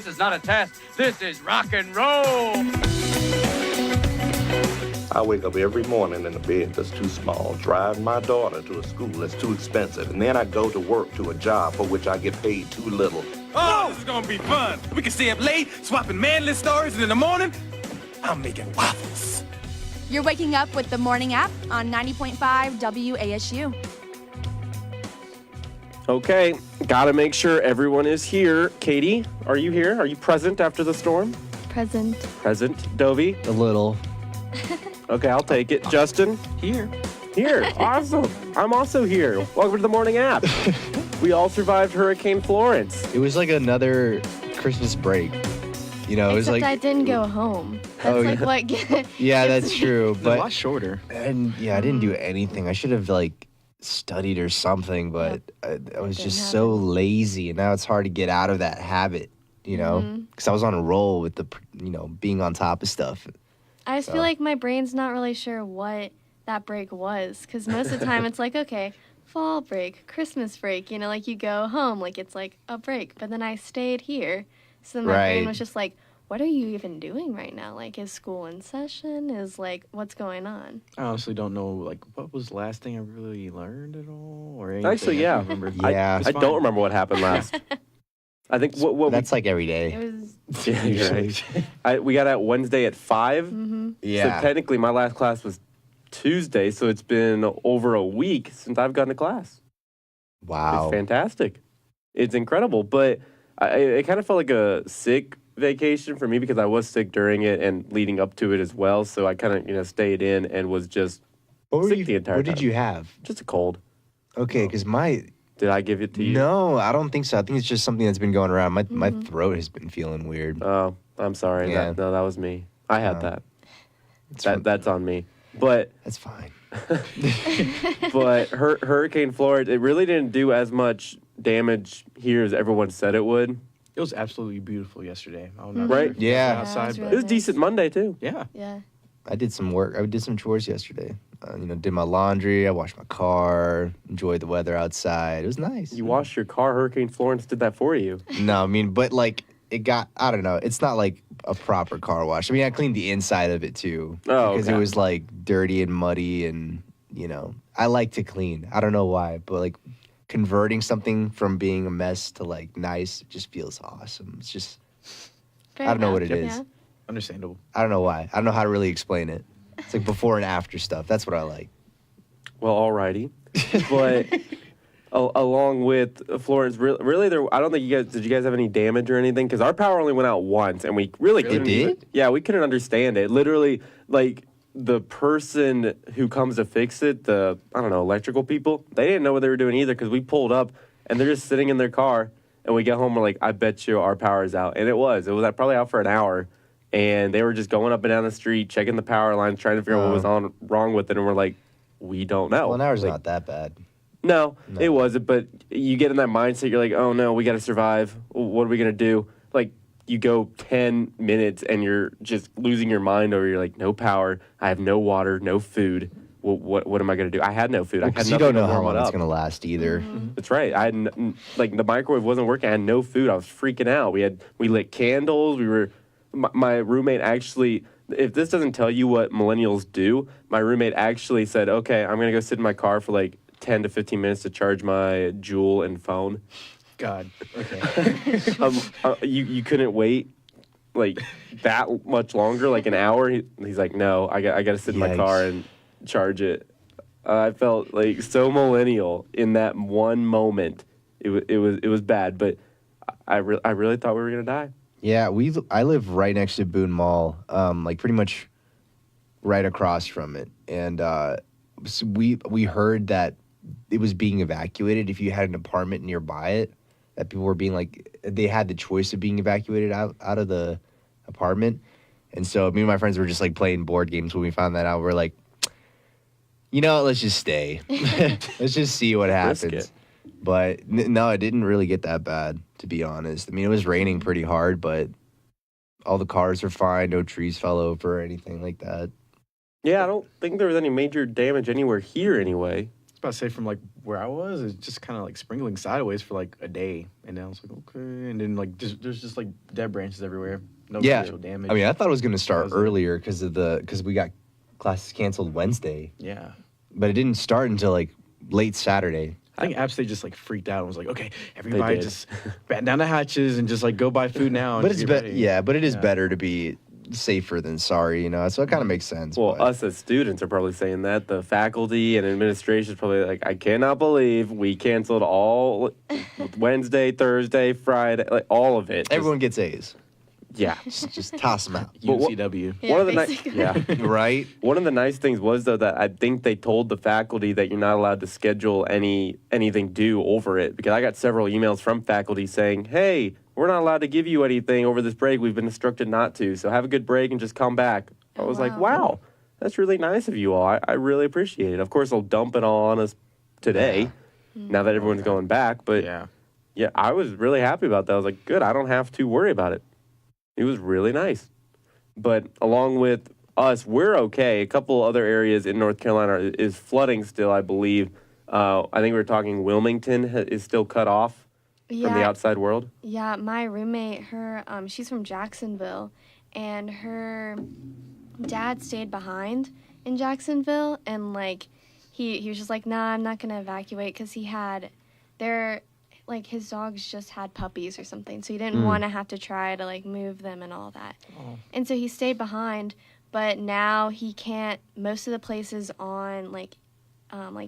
This is not a test. This is rock and roll. I wake up every morning in a bed that's too small, drive my daughter to a school that's too expensive, and then I go to work to a job for which I get paid too little. Oh, this is gonna be fun. We can stay up late, swapping manly stories, and in the morning, I'm making waffles. You're waking up with the morning app on 90.5 WASU. Okay, gotta make sure everyone is here. Katie, are you here? Are you present after the storm? Present. Present. Dovy? A little. Okay, I'll take it. Justin? Here. Here. Awesome. I'm also here. Welcome to the morning app. We all survived Hurricane Florence. It was like another Christmas break. You know, it was Except like I didn't go home. That's Oh, like yeah. what. yeah, that's true. But a lot But shorter. and yeah, I didn't do anything. I should have like studied or something, but I was Didn't just so lazy, and now it's hard to get out of that habit. You know, because I was on a roll with the being on top of stuff. I just feel like my brain's not really sure what that break was, because most of the time it's like, okay, fall break, Christmas break, like you go home, like it's like a break. But then I stayed here, so then my brain Right. was just like, what are you even doing right now? Like, is school in session? Is like, what's going on? I honestly don't know, like, what was the last thing I really learned at all? Or anything. Actually, I yeah. can't remember. Yeah. It's I fine. don't remember what happened last. I think what That's like every day. It was, yeah, you're right. We got out Wednesday at 5. Yeah. So technically my last class was Tuesday, so it's been over a week since I've gone to class. Wow. It's fantastic. It's incredible, but it kind of felt like a sick vacation for me because I was sick during it and leading up to it as well. So I kind of, stayed in and was just What were sick you, the entire What time. did you have? Just a cold. Okay, because Did I give it to you? No, I don't think so. I think it's just something that's been going around. My throat has been feeling weird. Oh, I'm sorry. Yeah. That was me. I had that. It's fine. That's on me. But That's fine. but Hurricane Florence, it really didn't do as much damage here as everyone said it would. It was absolutely beautiful yesterday. I don't know. Right? Yeah. Outside, it was but really It was decent Monday too. yeah. yeah. I did some work. I did some chores yesterday. Did my laundry. I washed my car. Enjoyed the weather outside. It was nice. You washed your car. Hurricane Florence did that for you. No, I mean, but like it got. I don't know. It's not like a proper car wash. I mean, I cleaned the inside of it too. Oh, because okay. it was like dirty and muddy, and I like to clean. I don't know why, but like converting something from being a mess to like nice just feels awesome. It's just Fair I don't know what enough, it is. yeah. Understandable. I don't know why. I don't know how to really explain it. It's like before and after stuff. That's what I like. Well, alrighty. But along with Florence, really, I don't think did you guys have any damage or anything? Because our power only went out once, and we really couldn't. did? Yeah, we couldn't understand it. Literally, like the person who comes to fix it, electrical people, they didn't know what they were doing either because we pulled up and they're just sitting in their car, and we get home, we're like, I bet you our power is out, and it was probably out for an hour. And they were just going up and down the street, checking the power lines, trying to figure out what was wrong with it. And we're like, we don't know. Well, an hour's like, not that bad. No, it wasn't. But you get in that mindset, you're like, oh, no, we got to survive. What are we going to do? Like, you go 10 minutes and you're just losing your mind over, you're like, no power. I have no water, no food. What am I going to do? I had no food. I had Because nothing you don't know to how warm long it it's up. going to last either. That's right. I had the microwave wasn't working. I had no food. I was freaking out. We lit candles. My roommate actually, if this doesn't tell you what millennials do, my roommate actually said, okay, I'm going to go sit in my car for like 10 to 15 minutes to charge my Juul and phone. God. Okay. You couldn't wait like that much longer, like an hour? He's like, no, I got to sit in my Yikes. car and charge it. I felt like so millennial in that one moment. It was bad, but I really thought we were going to die. Yeah, I live right next to Boone Mall, like pretty much right across from it, and so we heard that it was being evacuated if you had an apartment nearby it. That people were being like they had the choice of being evacuated out of the apartment, and so me and my friends were just like playing board games when we found that out. We're like, let's just stay, let's just see what Risk happens. it. But no, it didn't really get that bad, to be honest. I mean, it was raining pretty hard, but all the cars are fine. No trees fell over or anything like that. Yeah, I don't think there was any major damage anywhere here anyway. about to say from like where I was, it's just kind of like sprinkling sideways for like a day, and then I was like, okay, and then like there's just like dead branches everywhere, no potential damage. I mean, I thought it was going to start That was it. earlier because we got classes canceled Wednesday, Yeah, but it didn't start until like late Saturday. I think App State just like freaked out and was like, okay, everybody did. just batten down the hatches and just like go buy food now. And But just it's get ready. but it is better to be safer than sorry, so it kind of makes sense. Well, but- us as students are probably saying that. The faculty and administration is probably like, I cannot believe we canceled all Wednesday, Thursday, Friday, like all of it. Just- everyone gets A's. yeah. Just toss them out, But what- UCW. Yeah, One of the basically. yeah. right? One of the nice things was though that I think they told the faculty that you're not allowed to schedule anything due over it, because I got several emails from faculty saying, "Hey, we're not allowed to give you anything over this break. We've been instructed not to. So have a good break and just come back." I was like, "Wow, that's really nice of you all. I really appreciate it." Of course, they'll dump it all on us today, now that everyone's going back. But yeah, I was really happy about that. I was like, "Good, I don't have to worry about it." It was really nice. But along with us, we're okay. A couple other areas in North Carolina is flooding still, I believe. I think we were talking Wilmington is still cut off from the outside world. Yeah, my roommate, she's from Jacksonville, and her dad stayed behind in Jacksonville, and like he was just like, nah, I'm not gonna evacuate, because his dogs just had puppies or something, so he didn't want to have to try to like move them and all that. And so he stayed behind, but now he can't. Most of the places on like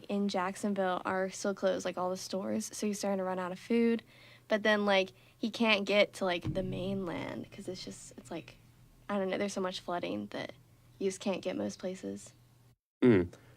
in Jacksonville are still closed, like all the stores, so he's starting to run out of food. But then like he can't get to like the mainland because it's like, I don't know, there's so much flooding that you just can't get most places.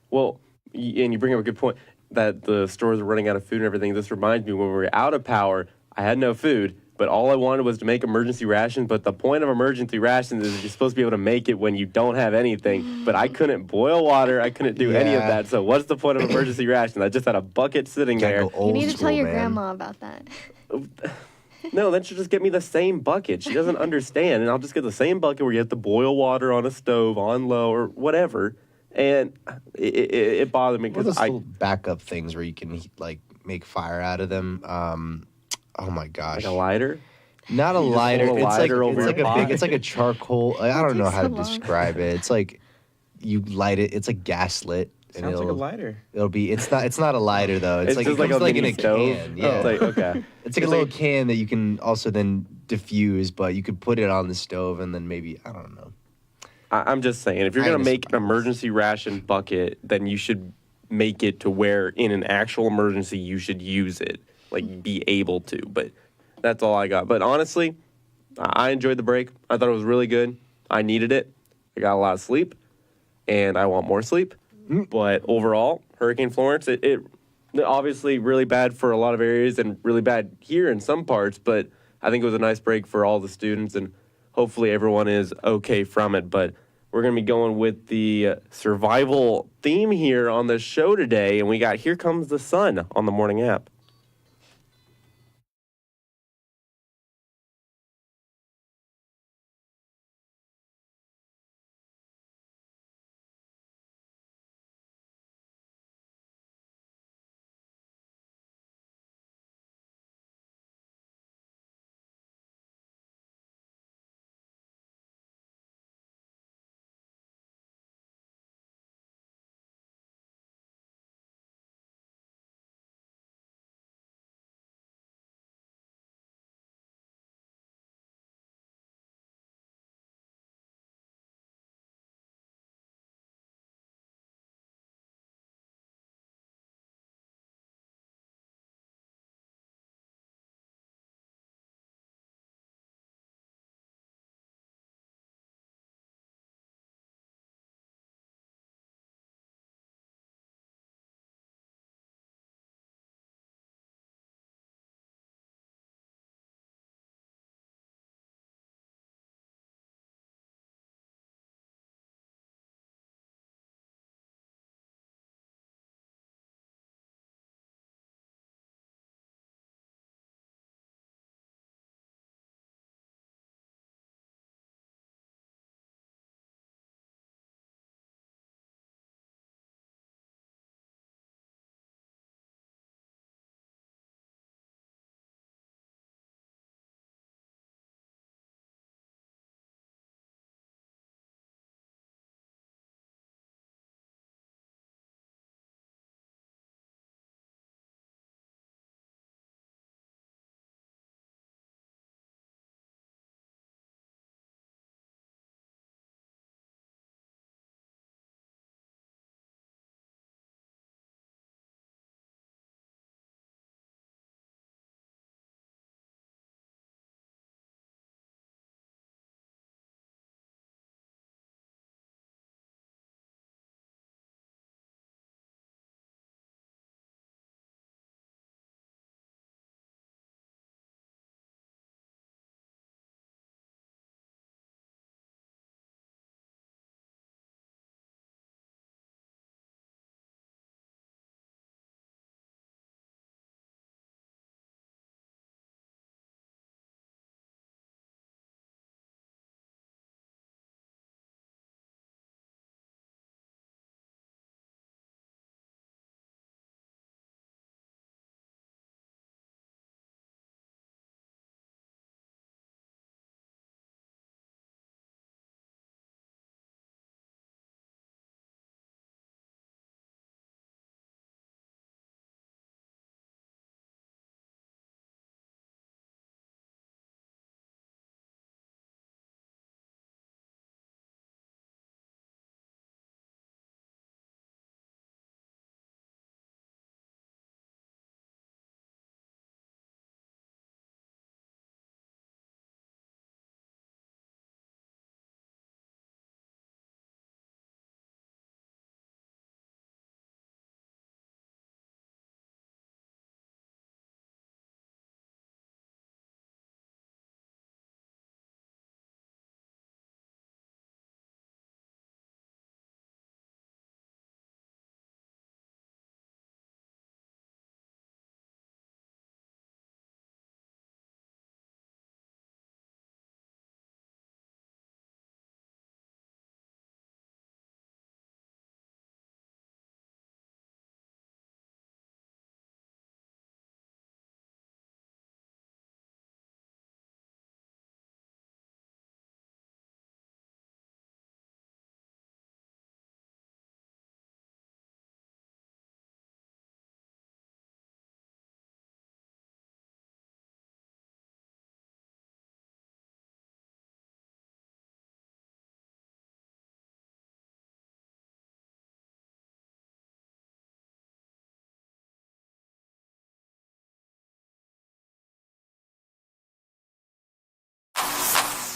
Well, and you bring up a good point that the stores are running out of food and everything. This reminds me, when we were out of power, I had no food, but all I wanted was to make emergency rations. But the point of emergency rations is you're supposed to be able to make it when you don't have anything. But I couldn't boil water. I couldn't do any of Yeah. that. So what's the point of emergency rations? I just had a bucket sitting Gotta there. go old You need to tell school, your man. grandma about that. No, then she'll just get me the same bucket. She doesn't understand. And I'll just get the same bucket where you have to boil water on a stove on low or whatever. And it bothered me What are because those little backup things where you can like make fire out of them? Oh my gosh! like a lighter. Not a You just lighter. hold a It's lighter like over it's like your a big. pot. It's like a charcoal. I don't know takes how so to long. describe it. It's like you light it. It's like gaslit. And Sounds like a it'll, lighter. it'll be. It's not a lighter though. It's, It's like just it like comes a like in mini a stove. can. Oh, Yeah. it's like, okay. It's like a little can that you can also then diffuse, but you could put it on the stove and then maybe I don't know. I'm just saying, if you're I going to make an understand. emergency ration bucket, then you should make it to where in an actual emergency you should use it, like be able to. But that's all I got. But honestly, I enjoyed the break. I thought it was really good. I needed it. I got a lot of sleep, and I want more sleep. But overall, Hurricane Florence, it obviously really bad for a lot of areas and really bad here in some parts, but I think it was a nice break for all the students, and hopefully everyone is okay from it. But we're going to be going with the survival theme here on the show today, and we got Here Comes the Sun on the morning app.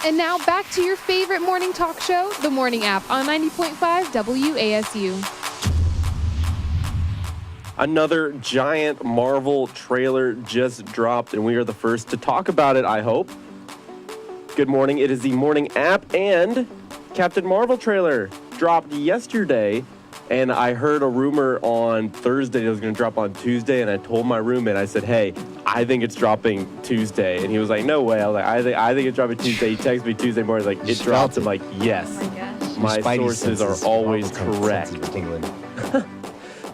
And now back to your favorite morning talk show, The Morning App on 90.5 WASU. Another giant Marvel trailer just dropped, and we are the first to talk about it, I hope. Good morning. It is the Morning App, and Captain Marvel trailer dropped yesterday, and I heard a rumor on Thursday it was going to drop on Tuesday, and I told my roommate, I said, hey, I think it's dropping Tuesday. And he was like, no way. I was like, I think it's dropping Tuesday. He texted me Tuesday morning, like, it dropped. I'm like, yes. Oh my gosh. My sources are always correct.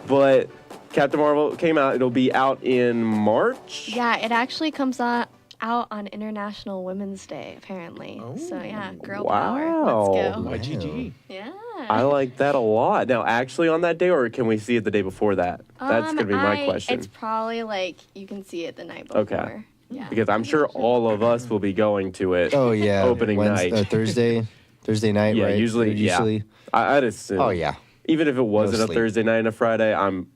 But Captain Marvel came out. It'll be out in March. Yeah, it actually comes out on International Women's Day, apparently. Oh. So, yeah, girl Wow. power. Let's go. YGG. Yeah. I like that a lot. Now, actually on that day, or can we see it the day before that? That's going to be my question. It's probably like you can see it the night before. Okay. Yeah. Because I'm sure all of us will be going to it. Oh yeah, Opening night. Thursday night. Yeah, right? usually. Yeah. I'd assume. Oh yeah. Even if it wasn't a sleep. Thursday night and a Friday,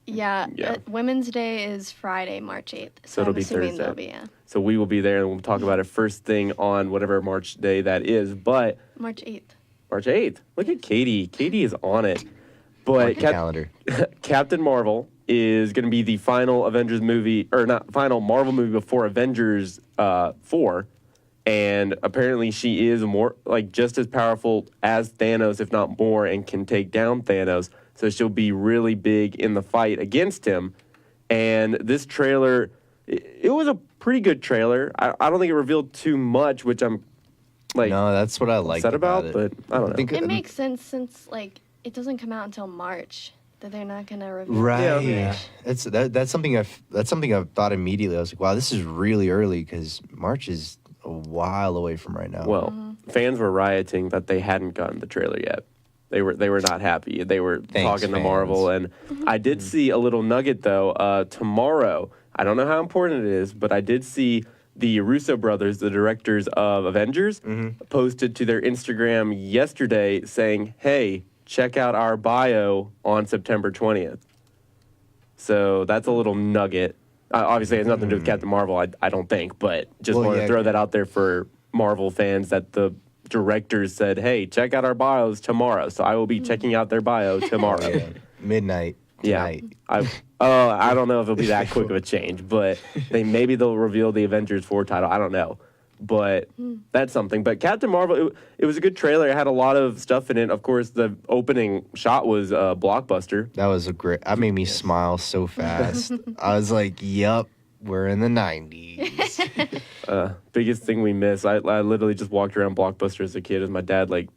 Yeah, Yeah. Women's Day is Friday, March 8th. So it'll I'm be assuming Thursday. they'll be, yeah. So we will be there, and we'll talk about it first thing on whatever March day that is. But March 8th. March 8th. Look at Katie. Katie is on it. But Mark your calendar. Captain Marvel is going to be the final Avengers movie, or not final Marvel movie before Avengers 4. And apparently she is more, like, just as powerful as Thanos, if not more, and can take down Thanos. So she'll be really big in the fight against him. And this trailer, it was a pretty good trailer. I don't think it revealed too much, which I'm, like, No, that's what I like upset about, it. but I don't know. It makes sense since, like, it doesn't come out until March that they're not going to reveal. Right. Yeah. That's something I've thought immediately. I was like, wow, this is really early because March is a while away from right now. Well, fans were rioting that they hadn't gotten the trailer yet. They were not happy. They were talking to fans. Marvel, and I did see a little nugget though. Tomorrow, I don't know how important it is, but I did see the Russo brothers, the directors of Avengers, posted to their Instagram yesterday saying, "Hey, check out our bio on September 20th." So that's a little nugget. Obviously, it has nothing to do with Captain Marvel, I don't think, but just wanted to throw that out there for Marvel fans that the directors said, hey, check out our bios tomorrow. So I will be checking out their bio tomorrow. Yeah. Midnight tonight. Yeah. I don't know if it'll be that quick of a change, but maybe they'll reveal the Avengers 4 title. I don't know. But that's something. But Captain Marvel, it was a good trailer. It had a lot of stuff in it. Of course, the opening shot was a blockbuster. That was that made me smile so fast. I was like, yep, we're in the 90s. Biggest thing we miss. I literally just walked around Blockbuster as a kid as my dad, like,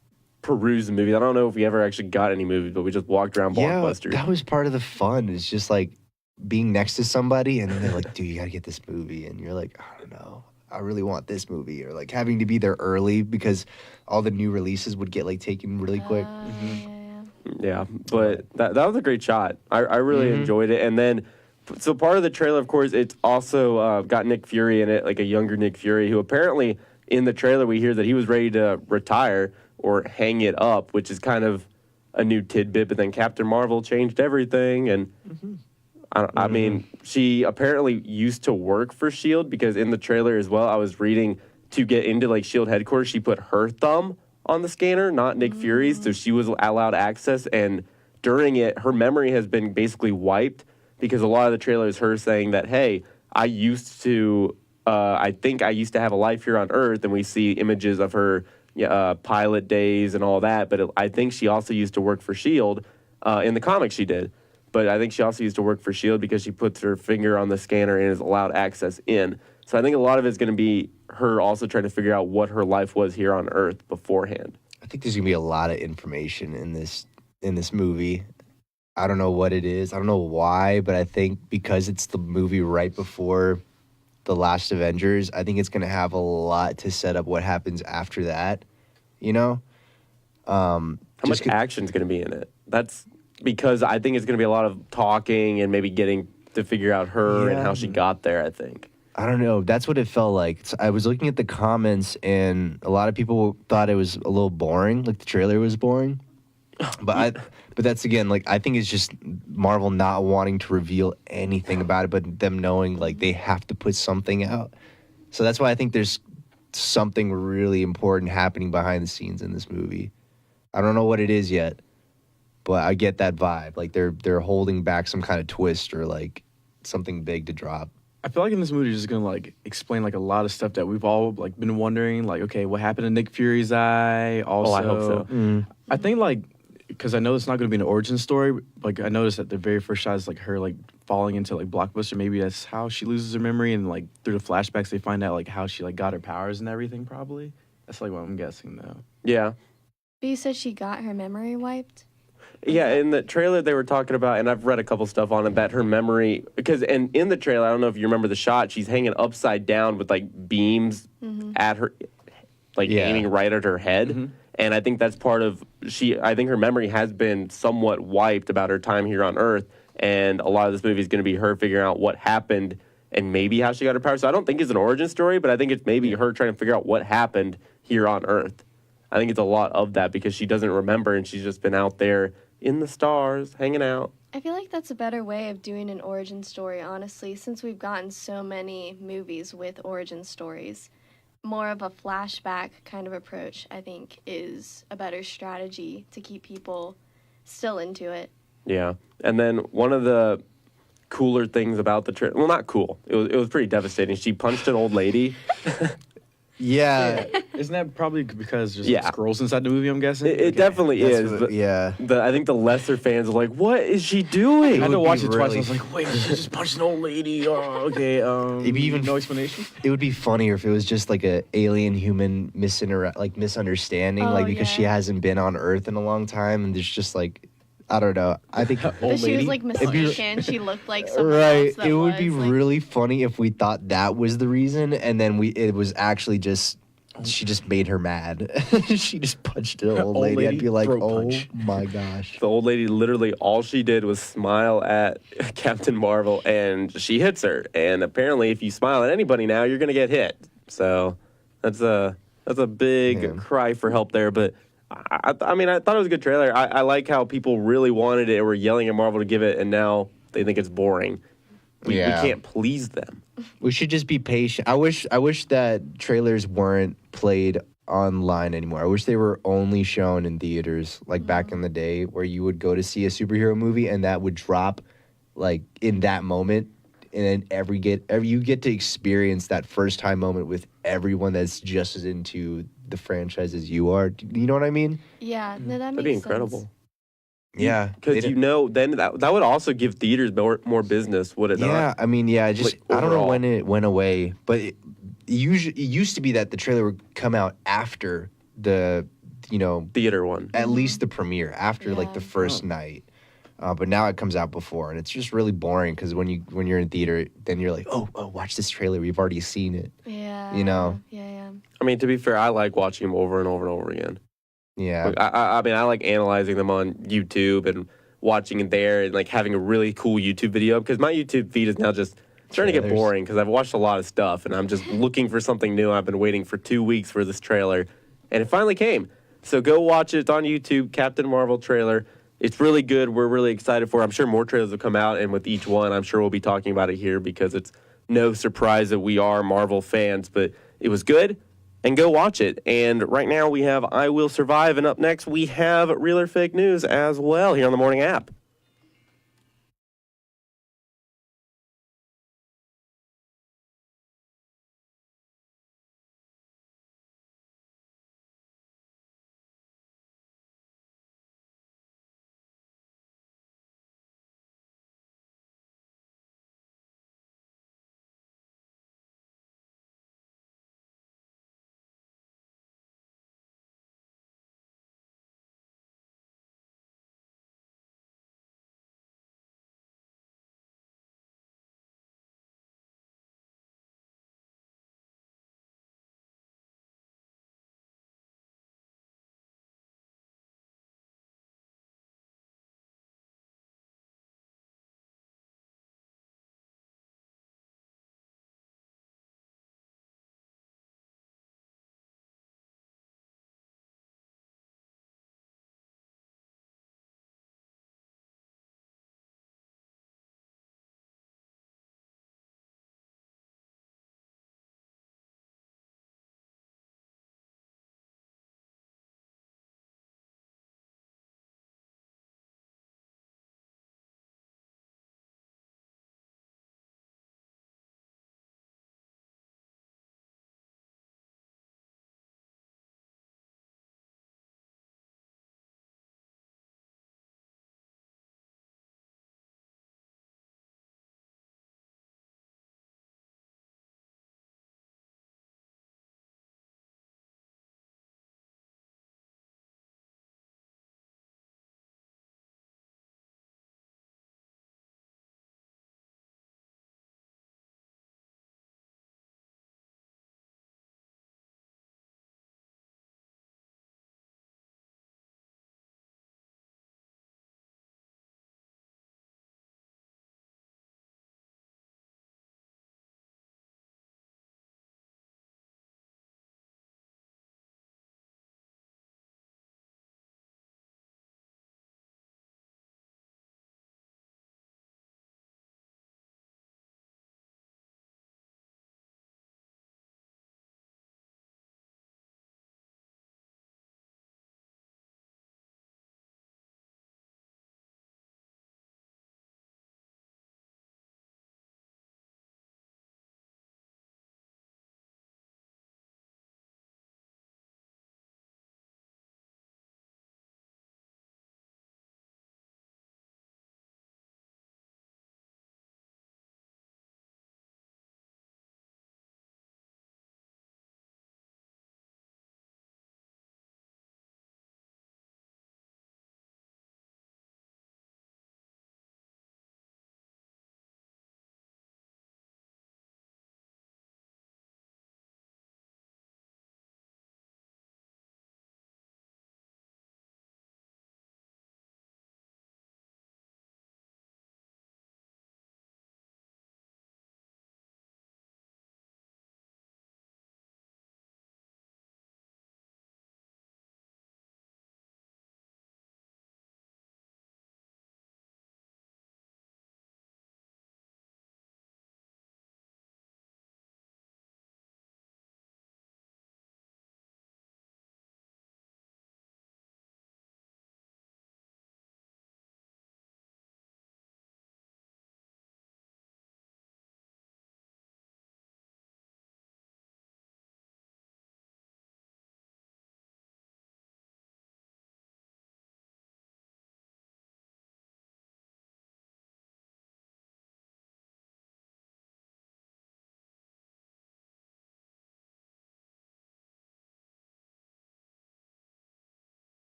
perused the movies. I don't know if we ever actually got any movies, but we just walked around Blockbuster. Yeah, that was part of the fun. It's just like being next to somebody and they're like, dude, you got to get this movie. And you're like, I don't know. I really want this movie, or like having to be there early because all the new releases would get like taken really quick. Yeah, but that was a great shot. I really enjoyed it. And then, so part of the trailer, of course, it's also got Nick Fury in it, like a younger Nick Fury, who apparently in the trailer we hear that he was ready to retire or hang it up, which is kind of a new tidbit. But then Captain Marvel changed everything, and I mean, she apparently used to work for S.H.I.E.L.D. because in the trailer as well, I was reading to get into like S.H.I.E.L.D. headquarters, she put her thumb on the scanner, not Nick Fury's, so she was allowed access. And during it, her memory has been basically wiped because a lot of the trailer is her saying that, hey, I think I used to have a life here on Earth, and we see images of her pilot days and all that. But I think she also used to work for S.H.I.E.L.D. In the comics she did. But I think she also used to work for S.H.I.E.L.D. because she puts her finger on the scanner and is allowed access in. So I think a lot of it's going to be her also trying to figure out what her life was here on Earth beforehand. I think there's going to be a lot of information in this movie. I don't know what it is. I don't know why, but I think because it's the movie right before the last Avengers, I think it's going to have a lot to set up what happens after that, you know? How much action's going to be in it? That's because I think it's going to be a lot of talking and maybe getting to figure out her and how she got there, I think. I don't know. That's what it felt like. I was looking at the comments, and a lot of people thought it was a little boring, like the trailer was boring. But that's, again, like, I think it's just Marvel not wanting to reveal anything about it, but them knowing, like, they have to put something out. So that's why I think there's something really important happening behind the scenes in this movie. I don't know what it is yet, but I get that vibe. Like they're holding back some kind of twist or like something big to drop. I feel like in this movie, it's just gonna like explain like a lot of stuff that we've all like been wondering. Like, okay, what happened to Nick Fury's eye? Also, I hope so. I think like because I know it's not gonna be an origin story. Like I noticed that the very first shot is like her like falling into like Blockbuster. Maybe that's how she loses her memory, and like through the flashbacks, they find out like how she like got her powers and everything. Probably that's like what I'm guessing though. Yeah. But you said she got her memory wiped? Yeah, in the trailer they were talking about, and I've read a couple stuff on it, that her memory, and in the trailer, I don't know if you remember the shot, she's hanging upside down with like beams at her, like aiming right at her head. And I think that's part of, I think her memory has been somewhat wiped about her time here on Earth, and a lot of this movie is going to be her figuring out what happened and maybe how she got her power. So I don't think it's an origin story, but I think it's maybe her trying to figure out what happened here on Earth. I think it's a lot of that because she doesn't remember, and she's just been out there in the stars, hanging out. I feel like that's a better way of doing an origin story, honestly, since we've gotten so many movies with origin stories. More of a flashback kind of approach, I think, is a better strategy to keep people still into it. Yeah. And then one of the cooler things about the trailer, well, not cool, it was pretty devastating. She punched an old lady. Yeah. Isn't that probably because there's scrolls inside the movie, I'm guessing? It definitely is. What, I think the lesser fans are like, what is she doing? I had to watch it twice. I was like, wait, she just punched an old lady. Oh, okay. Maybe even no explanation? It would be funnier if it was just like a alien-human misunderstanding, because she hasn't been on Earth in a long time, and there's just like, I don't know. I think But she was like mistaken. She looked like someone right. else that It would be like, really funny if we thought that was the reason, and then it was actually just she just made her mad. She just punched an old lady. I'd be like, oh my gosh. The old lady, literally all she did was smile at Captain Marvel, and she hits her. And apparently, if you smile at anybody now, you're gonna get hit. So that's a big cry for help there. But I mean, I thought it was a good trailer. I like how people really wanted it and were yelling at Marvel to give it, and now they think it's boring. We can't please them. We should just be patient. I wish that trailers weren't played online anymore. I wish they were only shown in theaters, like back in the day, where you would go to see a superhero movie and that would drop, like in that moment, and then you get to experience that first time moment with everyone that's just as into the franchise as you are. You know what I mean? Yeah, no, that makes sense. That'd be incredible. Yeah, because then that would also give theaters more business, would it not? Yeah, I mean, I don't know when it went away, but it used to be that the trailer would come out after the theater one, at least the premiere, after like the first night. But now it comes out before, and it's just really boring because when you're in theater, then you're like, oh, watch this trailer. We've already seen it. Yeah. Yeah. I mean, to be fair, I like watching them over and over and over again. Yeah. Like, I mean, I like analyzing them on YouTube and watching it there and like having a really cool YouTube video because my YouTube feed is now just starting to get boring because I've watched a lot of stuff and I'm just looking for something new. I've been waiting for 2 weeks for this trailer, and it finally came. So go watch it. It's on YouTube, Captain Marvel trailer. It's really good. We're really excited for it. I'm sure more trailers will come out, and with each one, I'm sure we'll be talking about it here because it's no surprise that we are Marvel fans, but it was good. And go watch it. And right now we have I Will Survive, and up next we have Real or Fake News as well here on the Morning App.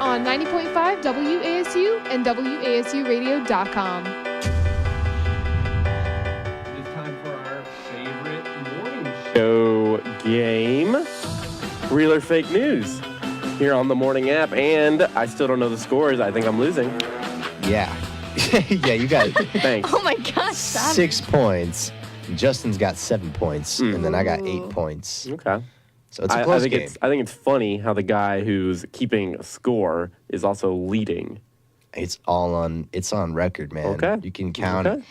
on 90.5 WASU and WASUradio.com. It's time for our favorite morning show game, Real or Fake News, here on the morning app. And I still don't know the scores. I think I'm losing. Yeah. Yeah, you got Thanks. Oh my gosh, Savage. 6 points. Justin's got 7 points, and then I got 8 points. Okay. So it's a close I think game. I think it's funny how the guy who's keeping a score is also leading. It's on record, man. Okay. You can count it.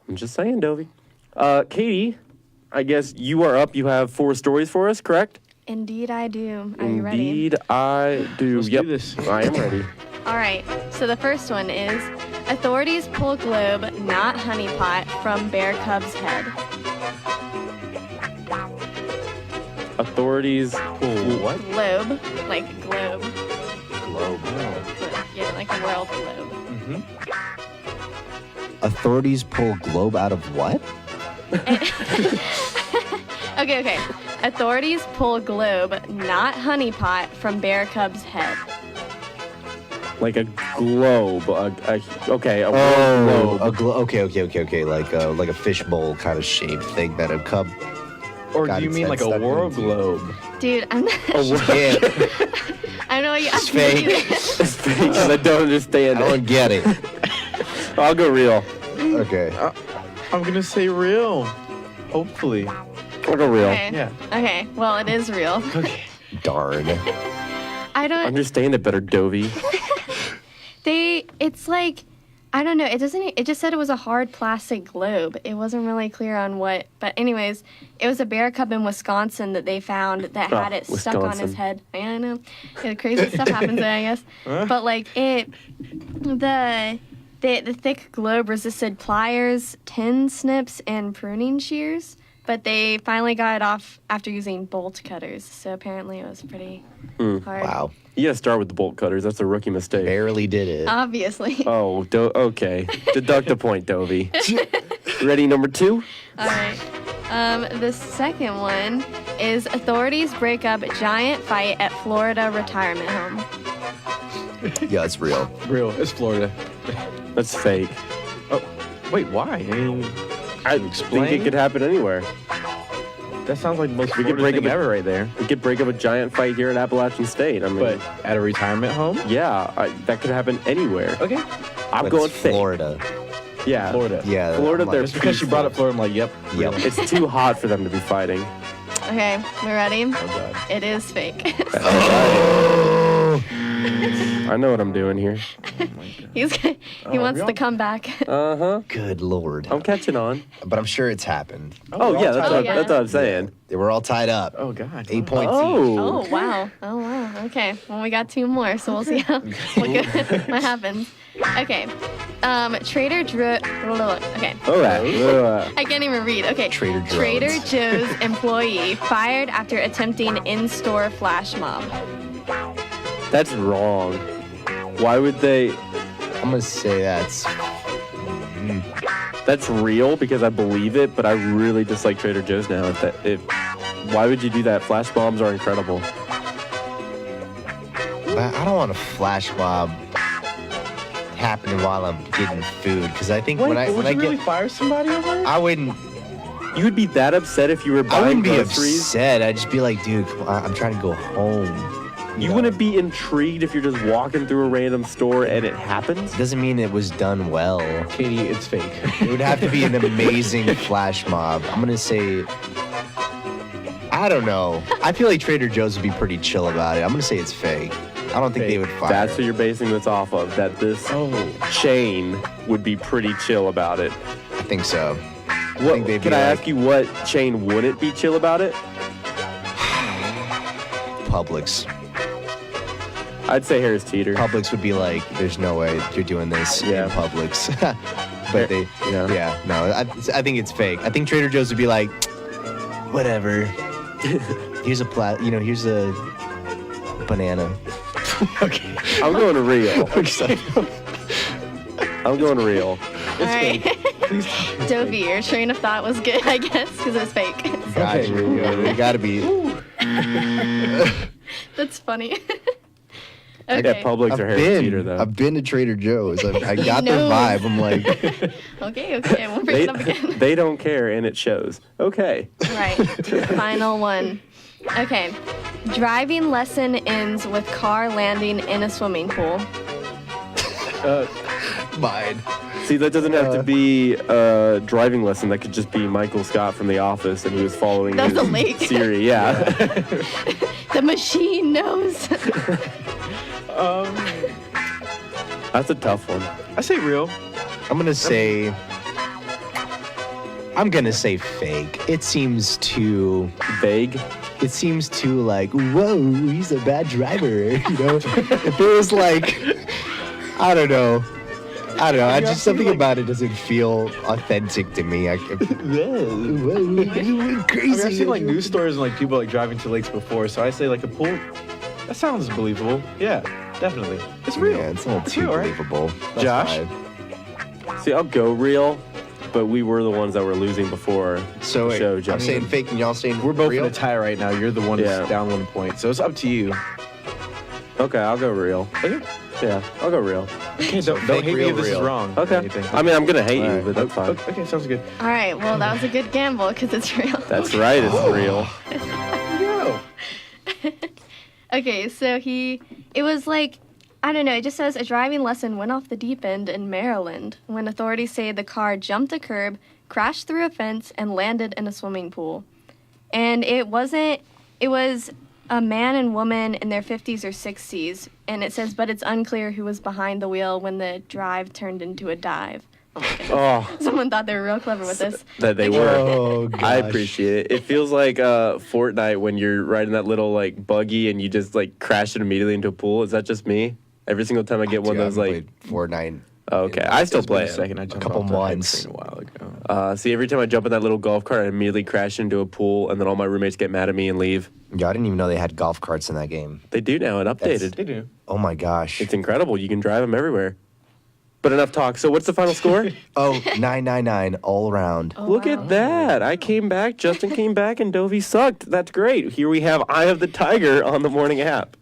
I'm just saying, Dovy. Katie, I guess you are up. You have 4 stories for us, correct? Indeed, I do. Are you ready? Indeed, I do. Let's Yep, do this. I am ready. All right. So the first one is authorities pull globe, not honeypot, from bear cub's head. Authorities. What? Globe, like globe. Globe. Yeah, like a world globe. Authorities pull globe out of what? Okay. Authorities pull globe, not honeypot, from bear cub's head. Like a globe. Okay, a Oh, world globe. okay. Like a fishbowl kind of shaped thing that a cub. Or got do you its mean head like a stuck world into. globe? Dude, I'm not Yeah, I know what you it's fake. It's fake 'cause I don't understand I don't get it. I'll go real. Okay. I'm gonna say real. Hopefully. I'll go real. Okay. Yeah. Okay, well, it is real. Darn. I don't. Understand it better, Dovy. It's like, I don't know. It just said it was a hard plastic globe. It wasn't really clear on what. But anyways, it was a bear cub in Wisconsin that they found that had it stuck on his Wisconsin. head. Yeah, I know. Yeah, crazy stuff happens there, I guess. But like the thick globe resisted pliers, tin snips, and pruning shears. But they finally got it off after using bolt cutters. So apparently it was pretty hard. Wow. You gotta start with the bolt cutters. That's a rookie mistake. Barely did it. Obviously. Oh, okay. Deduct a point, Dovy. Ready, number 2? All right. The second one is authorities break up giant fight at Florida retirement home. Yeah, it's real. Real. It's Florida. That's fake. Oh, wait, why? I mean, I explain? think it could happen anywhere. that sounds like the most We could Florida break thing up ever right there. We could break up a giant fight here at Appalachian State. I mean, But at a retirement home? yeah, that could happen anywhere. Okay. I'm But going it's fake. Florida. Yeah, Florida. Yeah. Florida, I'm like- they're Just because she brought up Florida, I'm like, yep. Yep. real. It's too hot for them to be fighting. Okay, we ready? Oh, God. It is fake. I know what I'm doing here. He wants the comeback. Uh-huh. Good Lord. I'm catching on. But I'm sure it's happened. Oh, we're yeah, all that's, tied what, up. yeah. that's what I'm saying. They were all tied up. Oh, God. 8 points Oh. Oh wow! Oh wow! Okay, well we got 2 more, so we'll see what happens. Okay, Trader Joe's. Okay, All right. I can't even read. Okay, Trader Joe's. Trader Joe's employee fired after attempting in-store flash mob. That's wrong. Why would they? I'm going to say That's real because I believe it, but I really dislike Trader Joe's now. Why would you do that? Flash bombs are incredible. But I don't want a flash mob happening while I'm getting food because I think Wait, when I would you really get, fire somebody over it? I wouldn't. You would be that upset if you were I buying wouldn't be groceries? upset. I'd just be like, dude, come on, I'm trying to go home. You know? wouldn't be intrigued if you're just walking through a random store and it happens? Doesn't mean it was done well. Katie, it's fake. It would have to be an amazing flash mob. I'm gonna say. I don't know. I feel like Trader Joe's would be pretty chill about it. I'm gonna say it's fake. I don't think they would fire. That's what you're basing this off of, that this chain would be pretty chill about it. I think so. What, they'd can be I like- ask you what chain wouldn't be chill about it? Publix. I'd say Harris Teeter. Publix would be like, there's no way you're doing this Yeah. in Publix. But they, Yeah. no, I think it's fake. I think Trader Joe's would be like, whatever. Here's a here's a banana. Okay. I'm going to real. I'm going real. All right, Dovy, your train of thought was good, I guess, because it's fake. Gotcha. It gotta be. That's funny. Yeah, Publix or Harris Teeter, though. I've been to Trader Joe's. I got the knows? vibe. I'm like, Okay, we'll bring it up again. They don't care, and it shows. Okay. Right. Final one. Okay. Driving lesson ends with car landing in a swimming pool. mine. See, that doesn't have to be a driving lesson. That could just be Michael Scott from The Office, and he was following That was his a lake. Siri. Yeah. The machine knows. That's a tough one. I say real. I'm gonna say fake. It seems too Vague. It seems too like, whoa, he's a bad driver. You know, if it was like, I don't know. Just something about it doesn't feel authentic to me. Crazy. I've seen like news stories and like people like driving to lakes before, so I say like a pool. That sounds believable. Yeah, definitely. It's real. Yeah, it's a little It's too real, right? believable. That's Josh? fine. See, I'll go real, but we were the ones that were losing before So the wait, show. I'm Justin. saying fake and y'all saying We're both real? in a tie right now. You're the one Yeah. that's down 1 point, so it's up to you. Okay, I'll go real. Okay. Yeah, I'll go real. Okay, don't fake, hate me real, if this is real. wrong. or Okay. anything. I mean, I'm gonna hate you, Alright. but that's fine. Okay, sounds good. All right, well, that was a good gamble because it's real. That's right. It's real. Okay, so it was like, I don't know, it just says a driving lesson went off the deep end in Maryland when authorities say the car jumped a curb, crashed through a fence, and landed in a swimming pool. And it was a man and woman in their 50s or 60s, and it says, but it's unclear who was behind the wheel when the drive turned into a dive. Oh my goodness. Oh, Someone thought they were real clever with this. that they were. Oh, gosh. I appreciate it. It feels like Fortnite when you're riding that little like buggy and you just like crash it immediately into a pool. Is that just me? Every single time I get one of those like. played Fortnite. Oh, okay, I still play Wait a it. second, I jumped couple off the hype months. train a while ago. See, every time I jump in that little golf cart, I immediately crash into a pool, and then all my roommates get mad at me and leave. Yeah, I didn't even know they had golf carts in that game. They do now. It updated. They do. Oh my gosh. It's incredible. You can drive them everywhere. But enough talk. So what's the final score? Oh, 999 all around. Oh, Look wow. at that. I came back, Justin came back, and Dovy sucked. That's great. Here we have Eye of the Tiger on the morning app.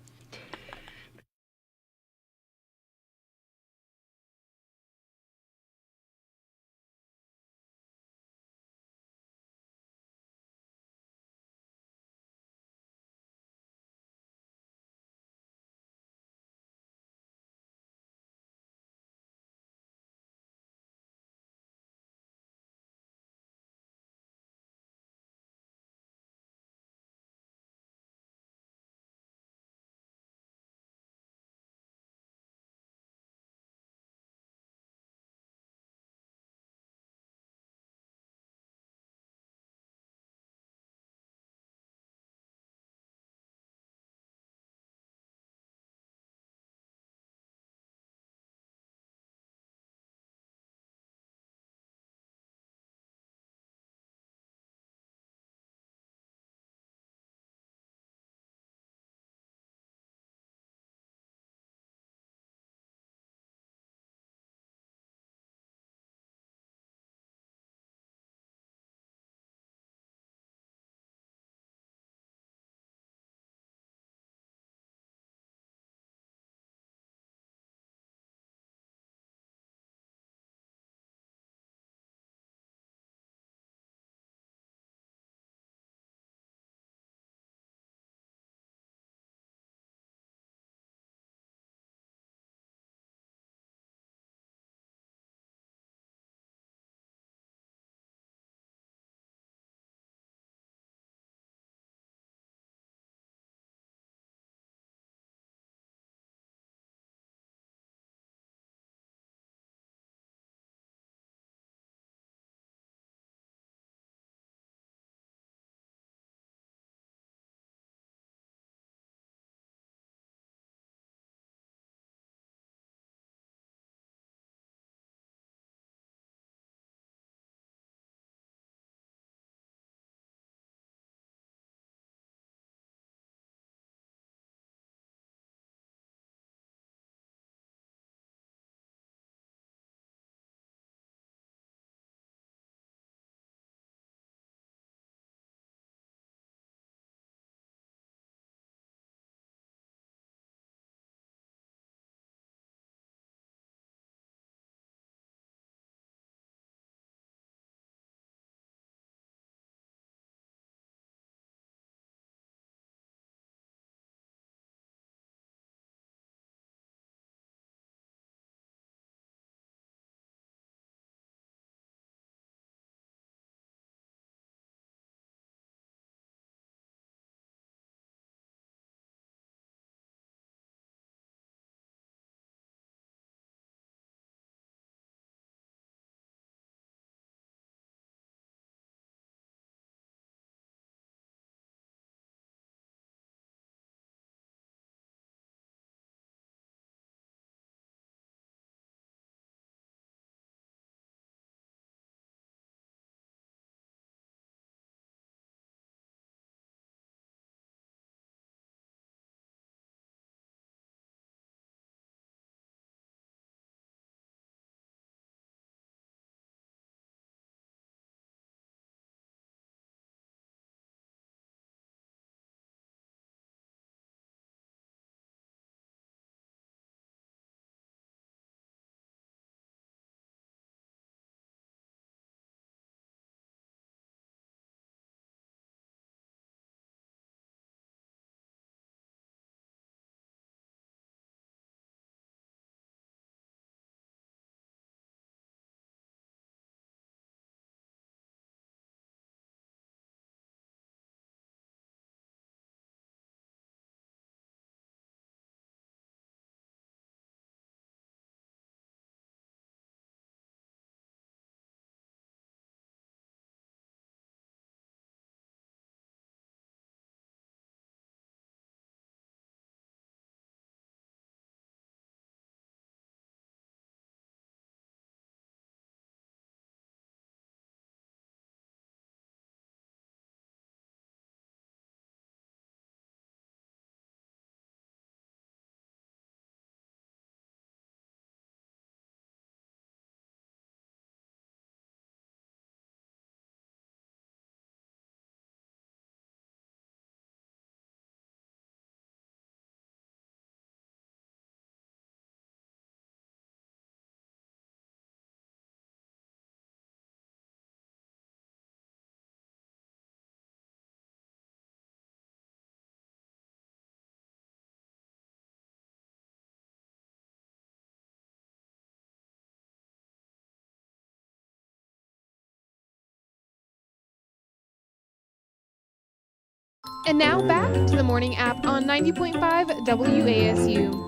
And now back to the morning app on 90.5 WASU.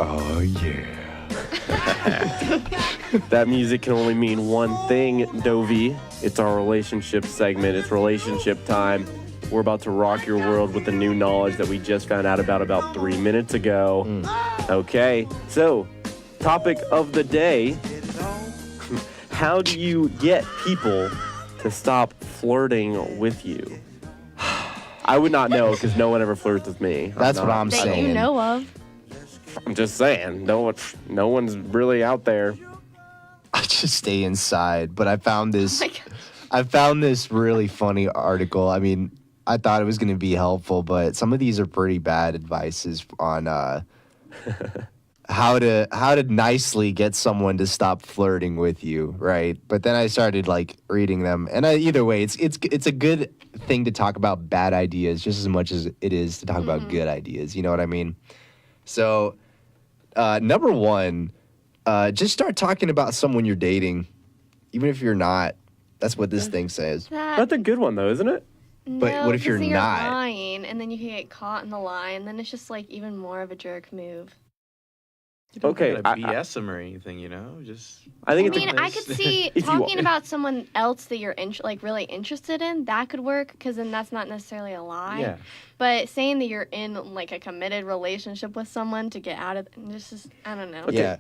Oh, yeah. That music can only mean one thing, Dovy. It's our relationship segment. It's relationship time. We're about to rock your world with the new knowledge that we just found out about 3 minutes ago. Okay, so topic of the day. How do you get people to stop flirting with you? I would not know because no one ever flirts with me. That's what I'm That saying. you know of. I'm just saying, no one's really out there. I just stay inside. But I found this. Oh my God. I found this really funny article. I mean, I thought it was going to be helpful, but some of these are pretty bad advices on how to nicely get someone to stop flirting with you, right? But then I started like reading them, and either way, it's a good thing to talk about bad ideas just as much as it is to talk about good ideas. You know what I mean? So, number one, just start talking about someone you're dating, even if you're not. That's what this thing says. That's a good one, though, isn't it? But No, what if you're 'cause not? lying, and then you can get caught in the lie, and then it's just like even more of a jerk move. You don't Okay, gotta BS them or anything, you know? Just I think I it's mean, I could see If you talking want- about someone else that you're really interested in. That could work because then that's not necessarily a lie. yeah. But saying that you're in like a committed relationship with someone to get out of this is I don't know. Yeah.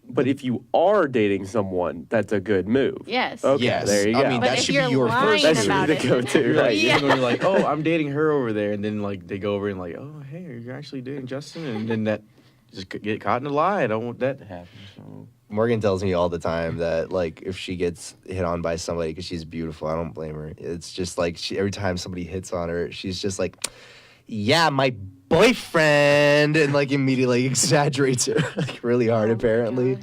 But if you are dating someone, that's a good move. Yes. Okay, Yes. there you go. I mean, But that if should you're be your lying first. That should about be the it, go-to, You're like, right? Yeah. you're like, oh, I'm dating her over there, and then like they go over and like, oh, hey, you're actually dating Justin, and then that just get caught in a lie. I don't want that to happen. So Morgan tells me all the time that like if she gets hit on by somebody because she's beautiful, I don't blame her. It's just like every time somebody hits on her, she's just like, "Yeah, my boyfriend," and like immediately exaggerates it like really hard. Apparently,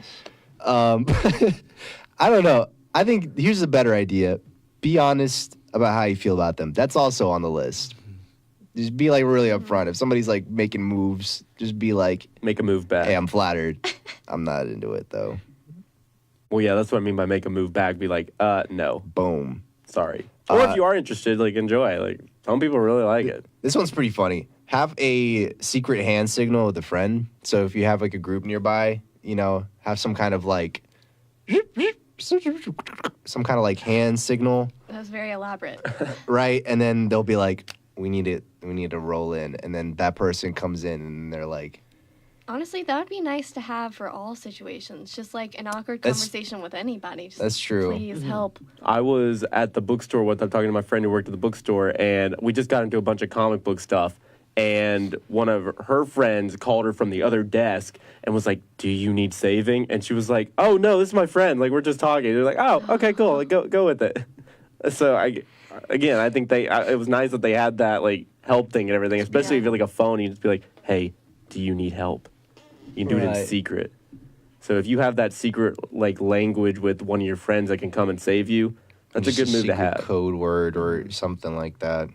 I don't know. I think here's a better idea: be honest about how you feel about them. That's also on the list. Just be like really upfront. If somebody's like making moves, just be like, Make a move back. "Hey, I'm flattered. I'm not into it though." Well, yeah, that's what I mean by make a move back. Be like, no, Boom. sorry. Or if you are interested, like, enjoy. Like, some people really like it. This one's pretty funny. Have a secret hand signal with a friend. So if you have like a group nearby, you know, have some kind of like hand signal, That was very elaborate. right? And then they'll be like, we need to roll in. And then that person comes in and they're like, Honestly, that would be nice to have for all situations. Just like an awkward That's- conversation with anybody. Just, that's true. Please help. I was at the bookstore once. I'm talking to my friend who worked at the bookstore, and we just got into a bunch of comic book stuff. And one of her friends called her from the other desk and was like, "Do you need saving?" And she was like, "Oh no, this is my friend. Like, we're just talking." They're like, "Oh, okay, cool. Like, go with it." So I think it was nice that they had that like help thing and everything. Especially if you're like a phone, you just be like, "Hey, do you need help?" You can do it in Right. secret. So if you have that secret like language with one of your friends that can come and save you, that's Just a good move to secret have. code word or something like that.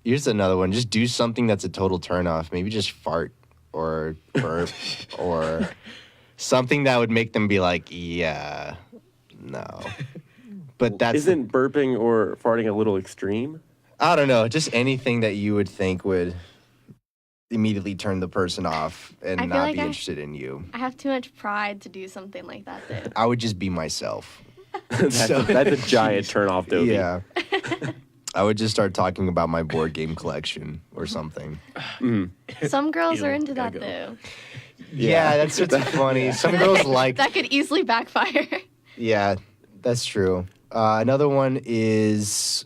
Here's another one. Just do something that's a total turnoff. Maybe just fart or burp or something that would make them be like, yeah, no. But that's Isn't burping or farting a little extreme? I don't know. Just anything that you would think would immediately turn the person off and I feel not like be I- interested in you. I have too much pride to do something like that, though. I would just be myself. That's a giant turnoff, Dovy. Yeah. I would just start talking about my board game collection or something. Some girls are Ew, into that, gotta go. though. Yeah, that's what's funny. Some girls like. That could easily backfire. Yeah, that's true. Another one is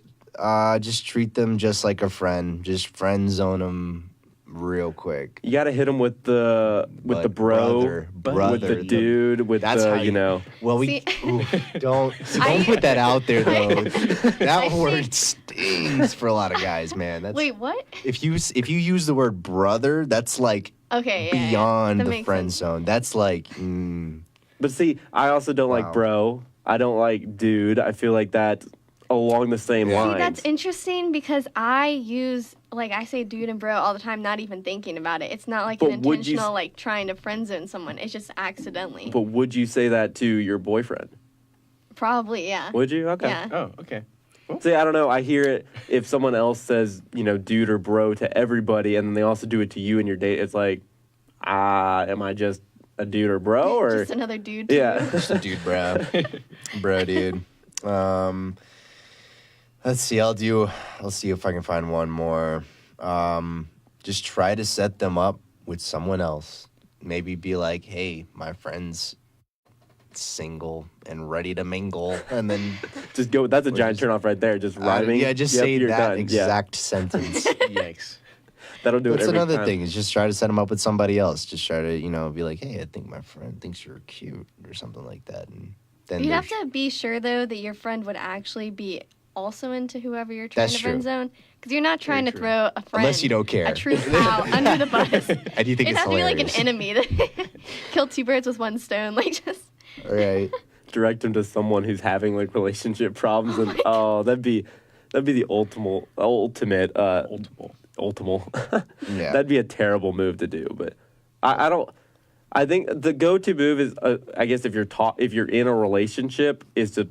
just treat them just like a friend. Just friend zone them real quick. You got to hit them with the Like bro, brother, with the dude, with That's the, how you know. Well, we See- don't I- put that out there though. That I word think- stings for a lot of guys, man. That's, Wait, what? if you use the word brother, that's like Okay, yeah, beyond That the makes friend sense. zone. That's like But see, I also don't Wow. like bro. I don't like dude. I feel like that along the same See, lines. that's interesting because I use, like, I say dude and bro all the time, not even thinking about it. It's not like But an would you intentional, like, trying to friend zone someone. It's just accidentally. But would you say that to your boyfriend? Probably, yeah. Would you? Okay. Yeah. Oh, okay. See, I don't know. I hear it if someone else says, dude or bro to everybody, and then they also do it to you and your date. It's like, am I just a dude or bro? Or Just another dude, yeah. Just a dude, bro. Bro, dude. Let's see. I'll see if I can find one more. Just try to set them up with someone else. Maybe be like, hey, my friend's single and ready to mingle, and then Just go. That's a giant turnoff right there. Just rhyming. yeah, just Yep, say you're that done. exact sentence. Yikes. That'll do That's it every another time. thing. Is just try to set them up with somebody else. Just try to be like, hey, I think my friend thinks you're cute or something like that, and then You'd they're- have to be sure, though, that your friend would actually be also into whoever you're trying That's to friend true. zone. Because you're not trying to throw a friend, Unless you don't care. a true pal, under the bus. I do think It'd it's have to be like an hilarious. enemy that kill two birds with one stone. Like, just All right. Direct them to someone who's having like relationship problems, and that'd be the ultimate. Yeah. That'd be a terrible move to do, but I don't. I think the go-to move is, I guess, if you're in a relationship, is to,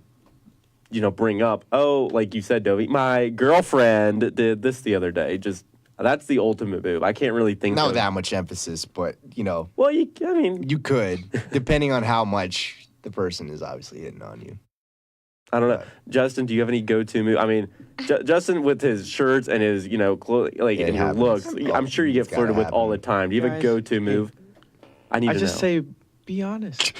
bring up, oh, like you said, Dovy, my girlfriend did this the other day. Just that's the ultimate move. I can't really think. Not of that much emphasis, but Well, you could, depending on how much the person is obviously hitting on you. I don't know, Justin. Do you have any go-to move? I mean, Justin with his shirts and his, clothing, like It and your happens. looks. I'm sure you It's get flirted gotta with all the happen. time. Do you have a Guys, go-to move? I need I to just know. say, be honest.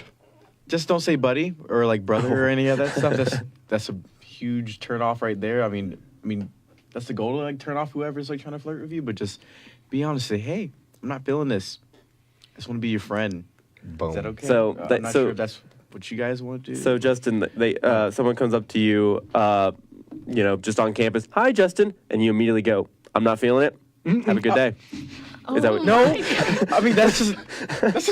Just don't say buddy or like brother or any of that stuff. That's a huge turn off right there. I mean, that's the goal to like turn off whoever's like trying to flirt with you. But just be honest. Say, hey, I'm not feeling this. I just want to be your friend. Boom. Is that okay? So I'm not so- sure if that's what you guys want to do. So Justin, someone comes up to you, just on campus. Hi, Justin, and you immediately go, "I'm not feeling it. Have a good day." Is that what? no, I mean that's a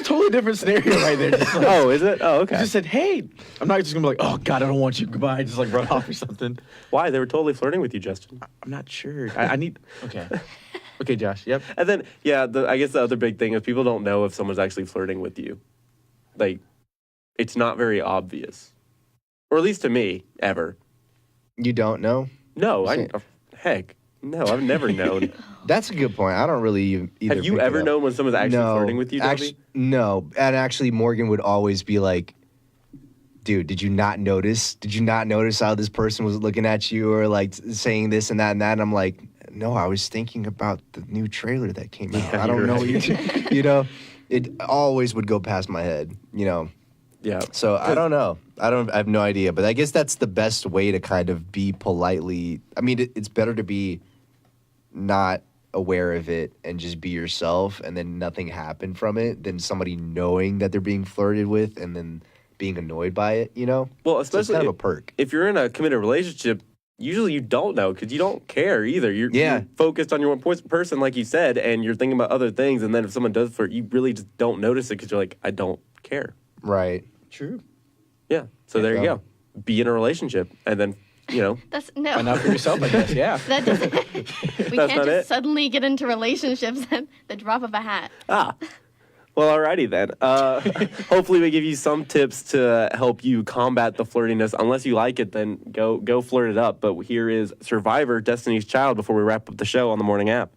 totally different scenario right there. Just like, Oh, is it? Oh, okay. you just said, hey. I'm not just gonna be like, oh God, I don't want you. Goodbye. Just like run off or something. Why? They were totally flirting with you, Justin. I'm not sure. I need. Okay. Okay, Josh. Yep. And then, I guess the other big thing is people don't know if someone's actually flirting with you. Like, it's not very obvious, or at least to me, ever. You don't know? No, heck, no, I've never known. That's a good point. I don't really either. Have you pick it ever up. known when someone's actually flirting with you, Dovy? No. And actually, Morgan would always be like, dude, did you not notice? Did you not notice how this person was looking at you or like saying this and that and that? And I'm like, no, I was thinking about the new trailer that came out. I don't you're know right. what you it always would go past my head, Yeah. So I don't know. I have no idea. But I guess that's the best way to kind of be politely. I mean, it's better to be not aware of it and just be yourself and then nothing happen from it than somebody knowing that they're being flirted with and then being annoyed by it, Well, So it's especially kind of a perk. if you're in a committed relationship, usually you don't know because you don't care either. You're focused on your one person, like you said, and you're thinking about other things. And then if someone does flirt, you really just don't notice it because you're like, I don't care. Right. True. Yeah. So there you go. Be in a relationship, and then that's no. Find out for yourself, I guess. Yeah. That doesn't. We That's can't not just it? suddenly get into relationships at the drop of a hat. Well, alrighty then. Hopefully, we give you some tips to help you combat the flirtiness. Unless you like it, then go flirt it up. But here is Survivor, Destiny's Child, before we wrap up the show on the morning app.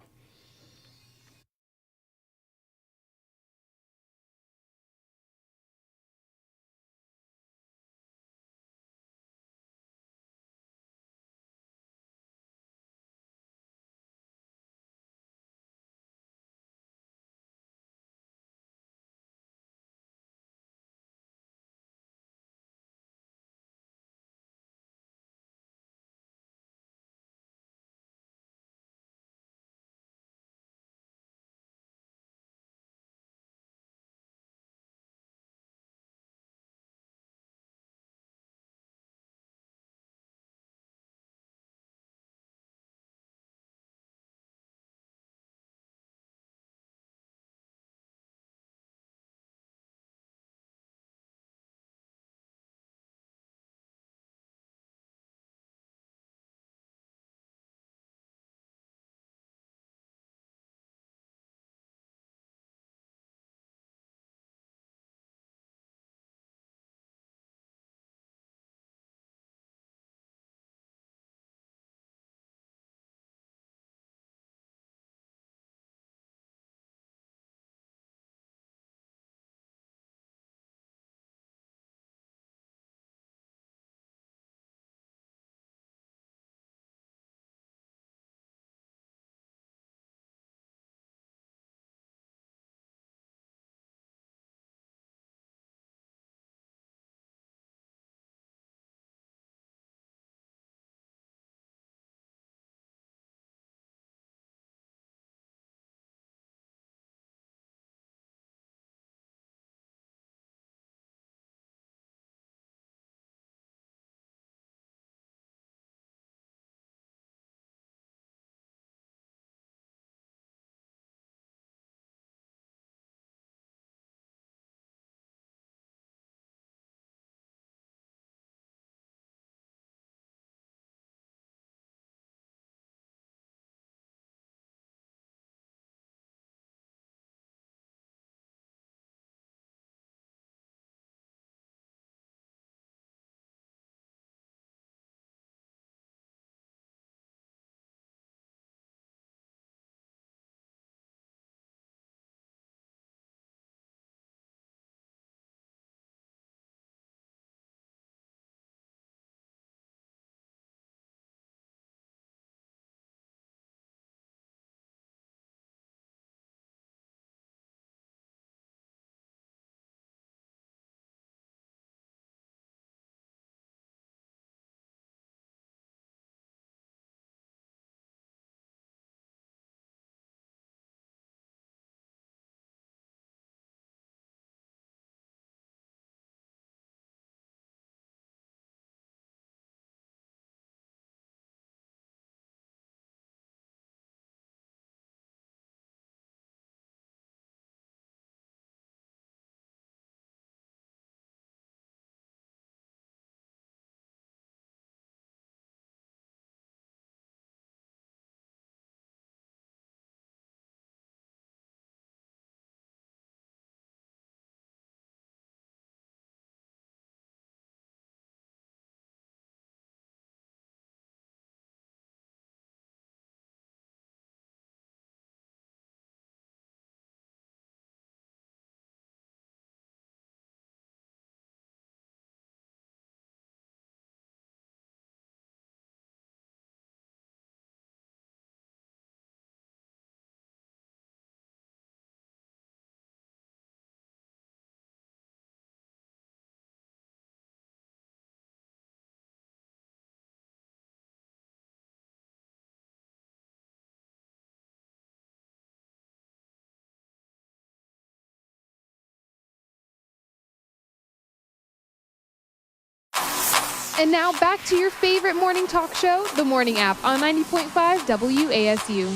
And now back to your favorite morning talk show, The Morning App on 90.5 WASU.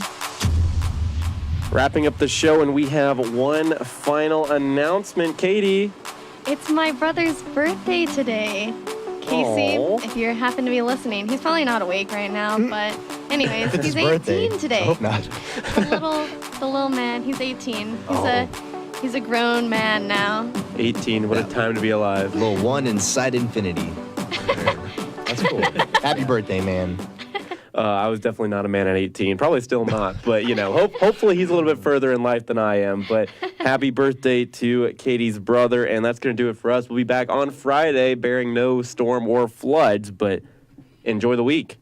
Wrapping up the show, and we have one final announcement. Katie. It's my brother's birthday today. Casey, Aww. if you happen to be listening, he's probably not awake right now, but anyways, It's he's his birthday. 18 today. I hope not. The little man, he's 18. He's a grown man now. 18. What a time to be alive. Little one inside infinity. That's cool. Happy birthday, man. I was definitely not a man at 18. Probably still not, but hopefully he's a little bit further in life than I am. But happy birthday to Katie's brother, and that's going to do it for us. We'll be back on Friday, bearing no storm or floods, but enjoy the week.